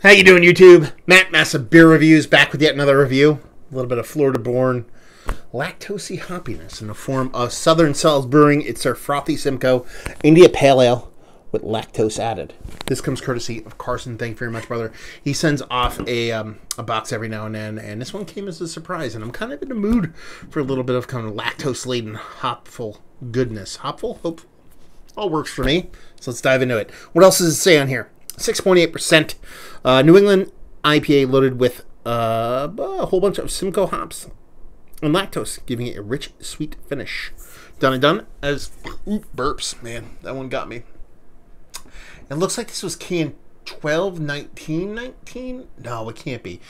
How you doing, YouTube? Matt, Massive Beer Reviews, back with yet another review. A little bit of Florida-born lactose hoppiness in the form of Southern Swells Brewing. It's their Frothy Simcoe India Pale Ale with lactose added. This comes courtesy of Carson. Thank you very much, brother. He sends off a box every now and then, and this one came as a surprise, and I'm kind of in the mood for a little bit of kind of lactose-laden, hopful goodness. Hopful? Hope all works for me. So let's dive into it. What else does it say on here? 6.8% New England IPA loaded with a whole bunch of Simcoe hops and lactose, giving it a rich, sweet finish. Done and done as burps. Man, that one got me. It looks like this was canned 12/19/19. No, it can't be.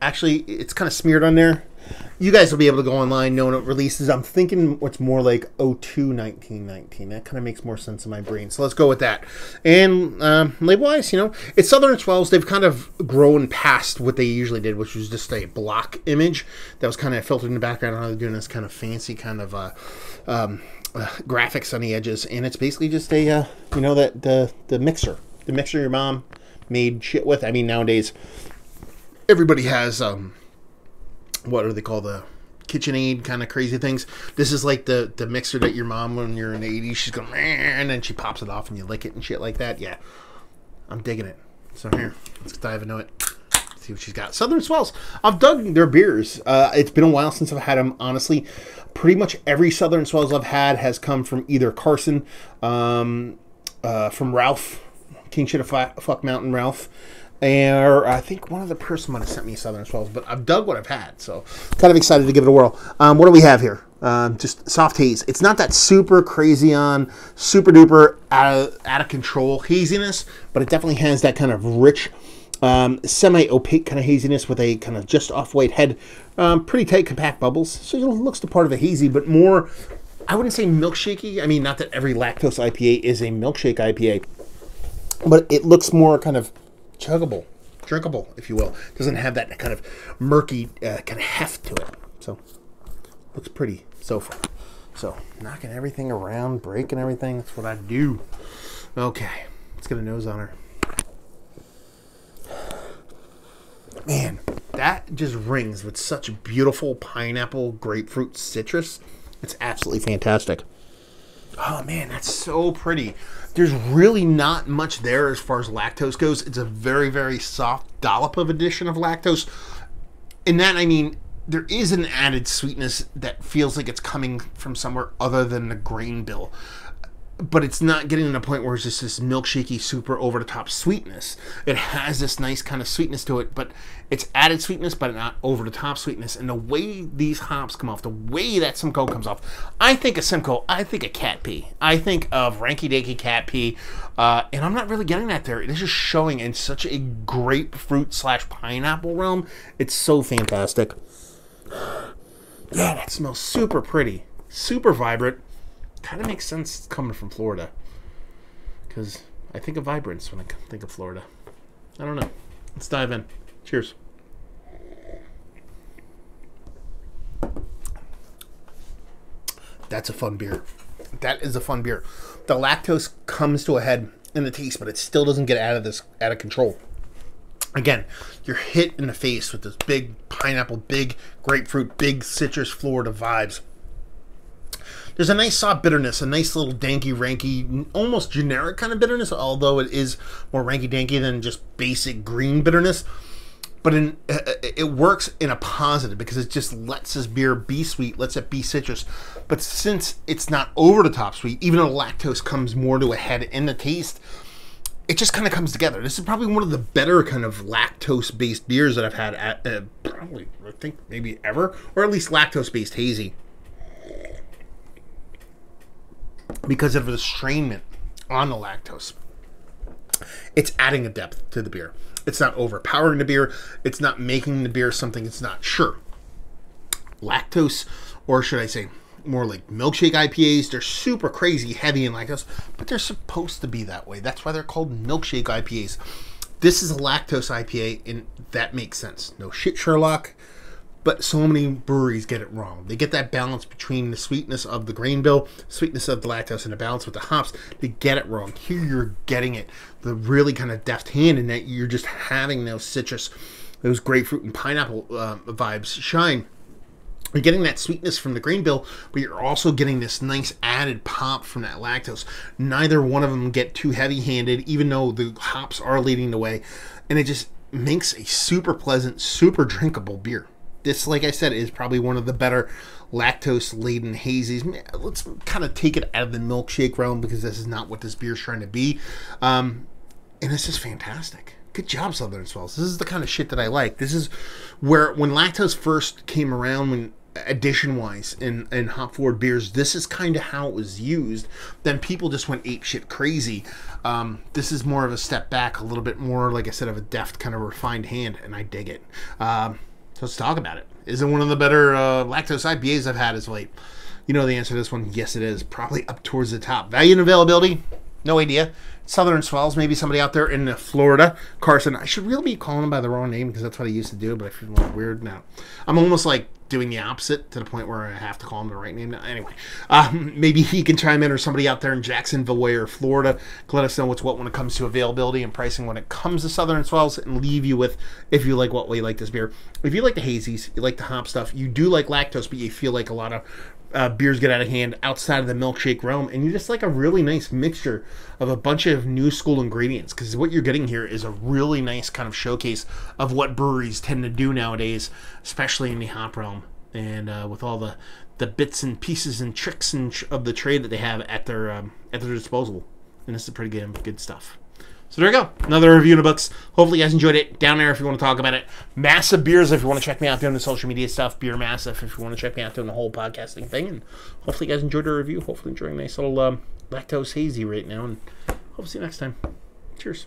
Actually, it's kind of smeared on there. You guys will be able to go online knowing it releases. I'm thinking what's more like 02/19/19. That kind of makes more sense in my brain. So let's go with that. And label-wise, you know, it's Southern Swells. They've kind of grown past what they usually did, which was just a block image that was kind of filtered in the background. Now they're doing this kind of fancy kind of graphics on the edges. And it's basically just a, you know, the mixer. The mixer your mom made shit with. I mean, nowadays, everybody has... what do they call the KitchenAid kind of crazy things? This is like the mixer that your mom, when you're in the 80s, she's going, and then she pops it off and you lick it and shit like that. Yeah, I'm digging it. So here, let's dive into it. See what she's got. Southern Swells. I've dug their beers. It's been a while since I've had them, honestly. Pretty much every Southern Swells I've had has come from either Carson, from Ralph, King Shit of Fuck Mountain Ralph, or I think one other person might have sent me Southern Swells, but I've dug what I've had, so kind of excited to give it a whirl. What do we have here? Just soft haze. It's not that super crazy on, super duper out of control haziness, but it definitely has that kind of rich, semi-opaque kind of haziness with a kind of just off-white head. Pretty tight, compact bubbles. So it looks the part of a hazy, but more, I wouldn't say milkshakey. I mean, not that every lactose IPA is a milkshake IPA, but it looks more kind of chuggable, drinkable, if you will. Doesn't have that kind of murky kind of heft to it. So looks pretty so far. So knocking everything around, breaking everything. That's what I do. Okay, let's get a nose on her. Man, that just rings with such beautiful pineapple, grapefruit, citrus. It's absolutely fantastic. Oh man, that's so pretty. There's really not much there as far as lactose goes. It's a very, very soft dollop of addition of lactose. In that, I mean, there is an added sweetness that feels like it's coming from somewhere other than the grain bill. But it's not getting to the point where it's just this milkshakey, super over-the-top sweetness. It has this nice kind of sweetness to it, but it's added sweetness, but not over-the-top sweetness. And the way these hops come off, the way that Simcoe comes off, I think of Simcoe, I think of cat pee. I think of ranky-danky cat pee, and I'm not really getting that there. It is just showing in such a grapefruit/pineapple realm. It's so fantastic. Yeah, that smells super pretty, super vibrant. Kind of makes sense coming from Florida, because I think of vibrance when I think of Florida. I don't know. Let's dive in. Cheers. That's a fun beer. That is a fun beer. The lactose comes to a head in the taste, but it still doesn't get out of control. Again, you're hit in the face with this big pineapple, big grapefruit, big citrus Florida vibes. There's a nice soft bitterness, a nice little danky-ranky, almost generic kind of bitterness, although it is more ranky-danky than just basic green bitterness. But it works in a positive because it just lets this beer be sweet, lets it be citrus. But since it's not over-the-top sweet, even though lactose comes more to a head in the taste, it just kind of comes together. This is probably one of the better kind of lactose-based beers that I've had at probably, I think, maybe ever, or at least lactose-based hazy, because of the strainment on the lactose. It's adding a depth to the beer. It's not overpowering the beer. It's not making the beer something it's not. Sure, lactose, or should I say more like milkshake IPAs, they're super crazy heavy in lactose, but they're supposed to be that way. That's why they're called milkshake IPAs. This is a lactose IPA, and that makes sense. No shit, Sherlock. but so many breweries get it wrong. They get that balance between the sweetness of the grain bill, sweetness of the lactose, and the balance with the hops. They get it wrong. Here you're getting it the really kind of deft hand in that you're just having those citrus, those grapefruit and pineapple vibes shine. You're getting that sweetness from the grain bill, but you're also getting this nice added pop from that lactose. Neither one of them get too heavy-handed, even though the hops are leading the way. And it just makes a super pleasant, super drinkable beer. This, like I said, is probably one of the better lactose-laden hazies. Let's kind of take it out of the milkshake realm because this is not what this beer is trying to be. And this is fantastic. Good job, Southern Swells. This is the kind of shit that I like. This is where, when lactose first came around, when addition-wise in hop-forward beers, this is kind of how it was used. Then people just went apeshit crazy. This is more of a step back, a little bit more, like I said, of a deft, kind of refined hand, and I dig it. So let's talk about it. Is it one of the better lactose IPAs I've had as of late? You know the answer to this one. Yes, it is. Probably up towards the top. Value and availability? No idea. Southern Swells, maybe somebody out there in Florida. Carson, I should really be calling him by the wrong name because that's what I used to do, but I feel a little weird now. I'm almost like doing the opposite to the point where I have to call him the right name now. Anyway, maybe he can chime in, or somebody out there in Jacksonville or Florida can let us know what's what when it comes to availability and pricing when it comes to Southern Swells, and leave you with, if you like what way you like this beer. If you like the hazies, you like the hop stuff, you do like lactose, but you feel like a lot of beers get out of hand outside of the milkshake realm, and you just like a really nice mixture of a bunch of new school ingredients, because what you're getting here is a really nice kind of showcase of what breweries tend to do nowadays, especially in the hop realm, and with all the bits and pieces and tricks of the trade that they have at their disposal. And this is pretty good stuff. So there you go. Another review in the books. Hopefully you guys enjoyed it. Down there if you want to talk about it. Massive Beers if you want to check me out doing the social media stuff. Beer Massive if you want to check me out doing the whole podcasting thing. And hopefully you guys enjoyed the review. Hopefully enjoying a nice little lactose hazy right now. And hope to see you next time. Cheers.